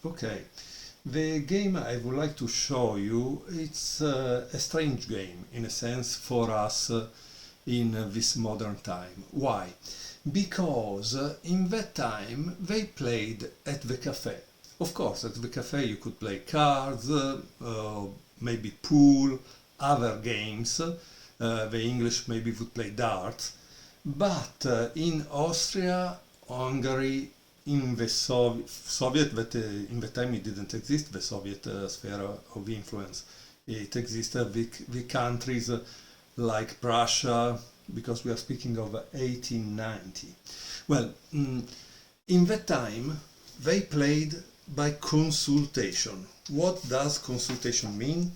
Okay, the game I would like to show you, it's a strange game in a sense for us in this modern time. Why? Because in that time they played at the cafe. Of course, at the cafe you could play cards, maybe pool, other games. The English maybe would play darts. But in Austria, Hungary, in the Soviet, that in the time it didn't exist, the Soviet sphere of influence. It existed the countries like Prussia, because we are speaking of 1890. Well, in that time they played by consultation. What does consultation mean?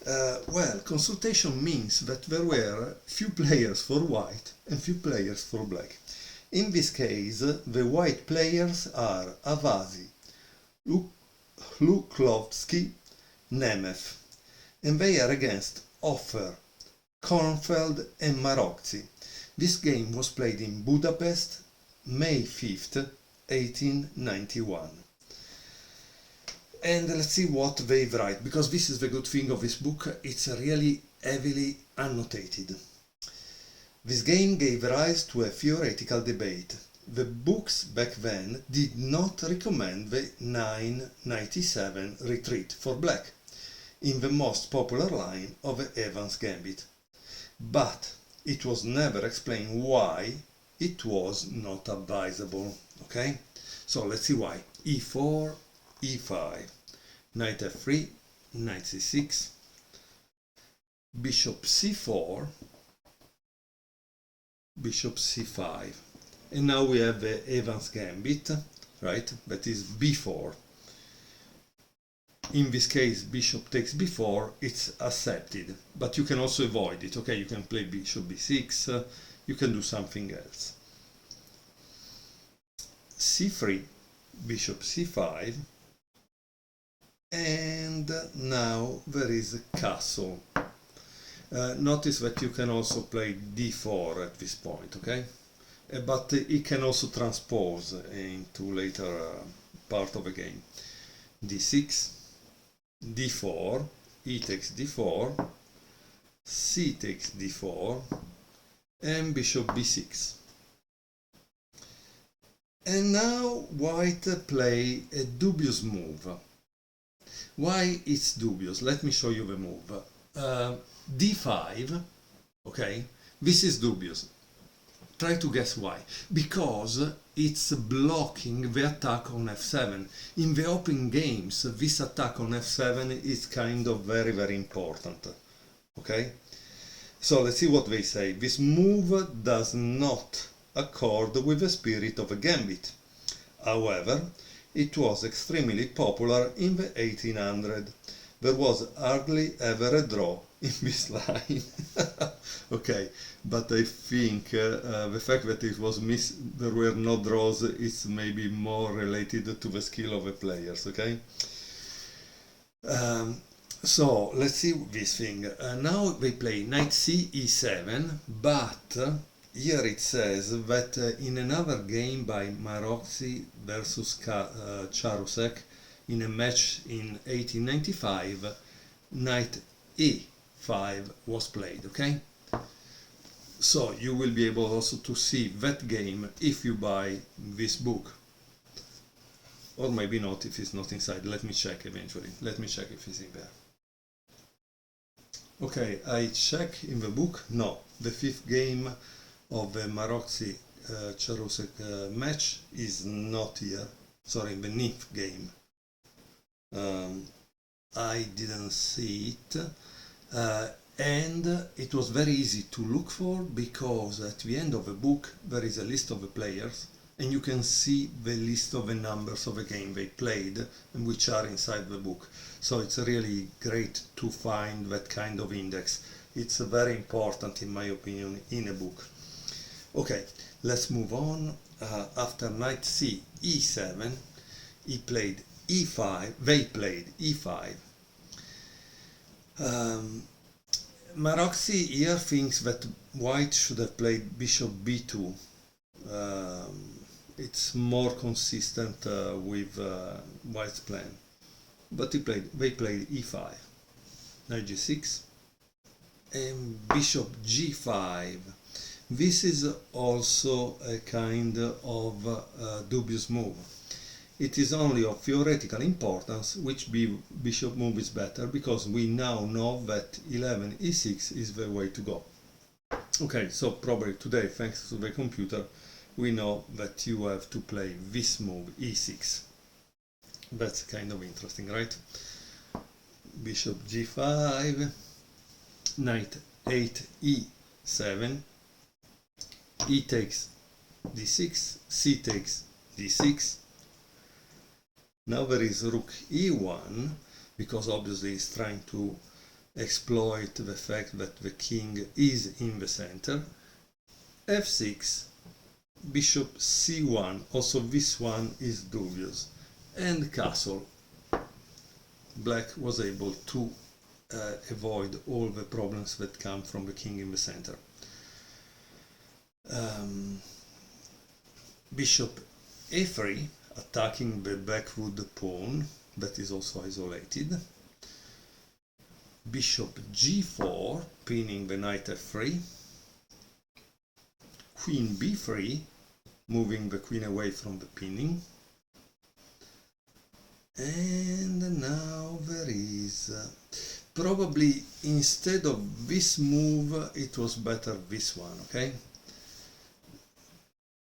Well, consultation means that there were few players for white and few players for black. In this case, the white players are Avasi, Luklovsky, Nemeth, and they are against Offer, Kornfeld and Maroczy. This game was played in Budapest, May 5th, 1891. And let's see what they write, because this is the good thing of this book, it's really heavily annotated. This game gave rise to a theoretical debate. The books back then did not recommend the 997 retreat for black, in the most popular line of Evans' Gambit. But it was never explained why it was not advisable. Okay? So let's see why. E4, E5, Knight F3, Knight C6, Bishop C4, Bishop C5. And now we have the Evans' Gambit, right? That is B4. In this case, bishop takes b4, it's accepted, but you can also avoid it. Okay, you can play bishop b6, you can do something else. c3, bishop c5, and now there is a castle. Notice that you can also play d4 at this point, okay? But it can also transpose into later part of the game. d6, d4, e takes d4, c takes d4, and bishop b6. And now white play a dubious move. Why it's dubious? Let me show you the move. d5, okay, this is dubious. Try to guess why. Because it's blocking the attack on f7. In the open games, this attack on f7 is kind of very, very important. Okay? So let's see what they say. This move does not accord with the spirit of a gambit. However, it was extremely popular in the 1800s. There was hardly ever a draw in this line. Okay, but I think the fact that it was there were no draws is maybe more related to the skill of the players. Okay, so let's see this thing. Now they play knight c e7, but here it says that in another game by Maroczy versus Charusek, in a match in 1895, knight e5 was played, okay? So you will be able also to see that game if you buy this book. Or maybe not if it's not inside. Let me check eventually. Let me check if it's in there. Okay, I check in the book. No, the fifth game of the Maroczy Charusek match is not here. Sorry, the ninth game. I didn't see it, and it was very easy to look for, because at the end of the book there is a list of the players and you can see the list of the numbers of the game they played and which are inside the book. So it's really great to find that kind of index. It's very important, in my opinion, in a book. Okay, let's move on. After knight c e7, he played e5, they played e5. Maroczy here thinks that white should have played bishop b2, it's more consistent with White's plan. But they played e5, knight g6, and bishop g5. This is also a kind of dubious move. It is only of theoretical importance which bishop move is better, because we now know that 11 e6 is the way to go. Okay, so probably today, thanks to the computer, we know that you have to play this move, e6. That's kind of interesting, right? Bishop g5, knight 8 e7, e takes d6, c takes d6. Now there is rook e1, because obviously it's trying to exploit the fact that the king is in the center. f6, bishop c1, also this one is dubious, and castle. Black was able to avoid all the problems that come from the king in the center. Bishop a3, attacking the backward pawn that is also isolated. Bishop g4, pinning the knight f3. Queen b3, moving the queen away from the pinning. And now there is probably, instead of this move, it was better this one, okay?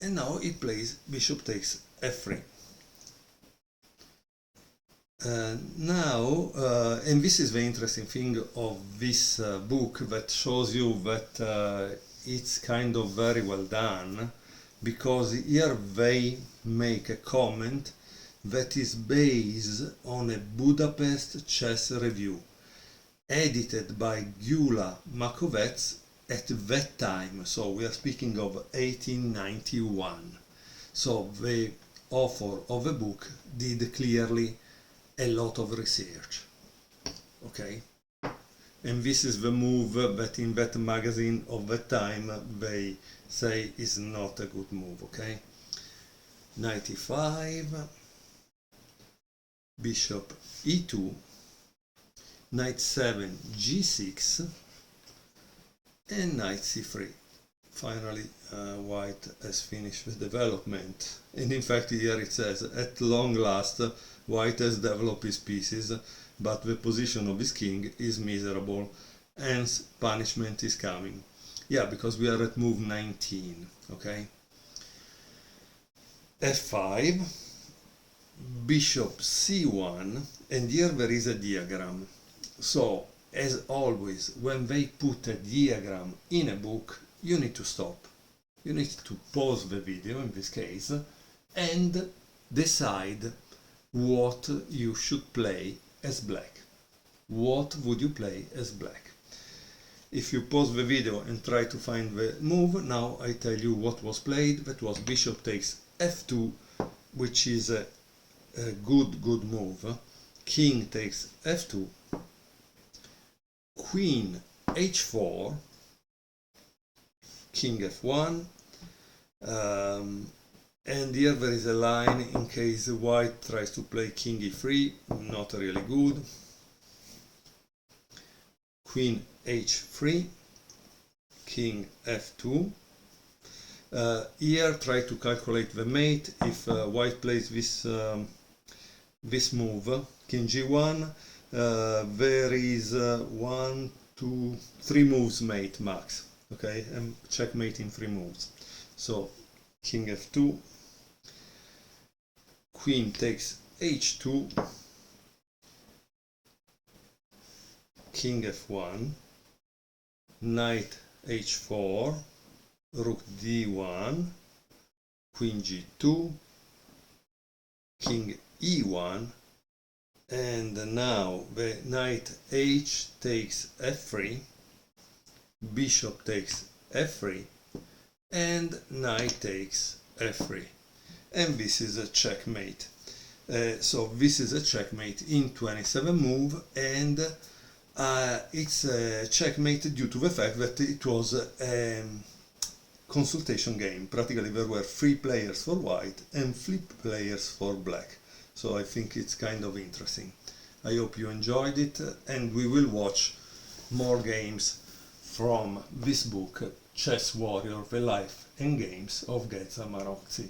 And now he plays bishop takes f3. And this is the interesting thing of this book, that shows you that it's kind of very well done, because here they make a comment that is based on a Budapest chess review, edited by Gyula Makovets at that time, so we are speaking of 1891. So the author of the book did clearly a lot of research, okay? And this is the move that in that magazine of that time they say is not a good move, okay? Knight e5, bishop e2, knight 7 g6, and knight c3. Finally, White has finished the development, and in fact here it says, at long last White has developed his pieces, but the position of his king is miserable, hence punishment is coming. Yeah, because we are at move 19, okay? f5, bishop c1, and here there is a diagram. So, as always, when they put a diagram in a book, you need to stop. You need to pause the video, in this case, and decide what you should play as black. What would you play as black? If you pause the video and try to find the move, now I tell you what was played. That was bishop takes f2, which is a good move. King takes f2, queen h4, king f1, and here there is a line in case White tries to play king e3, not really good. Queen h3, king f2. Here try to calculate the mate. If White plays this move, king g1, there is 1, 2, 3 moves mate max, okay, and checkmate in 3 moves. So king f2, queen takes h2, king f1, knight h4, rook d1, queen g2, king e1, and now the knight h takes f3, bishop takes f3, and knight takes f3, and this is a checkmate. So this is a checkmate in 27 move, and it's a checkmate due to the fact that it was consultation game. Practically there were 3 players for white and 3 players for black. So I think it's kind of interesting. I hope you enjoyed it, and we will watch more games from this book, Chess Warrior: The Life and Games of Geza Maroczy.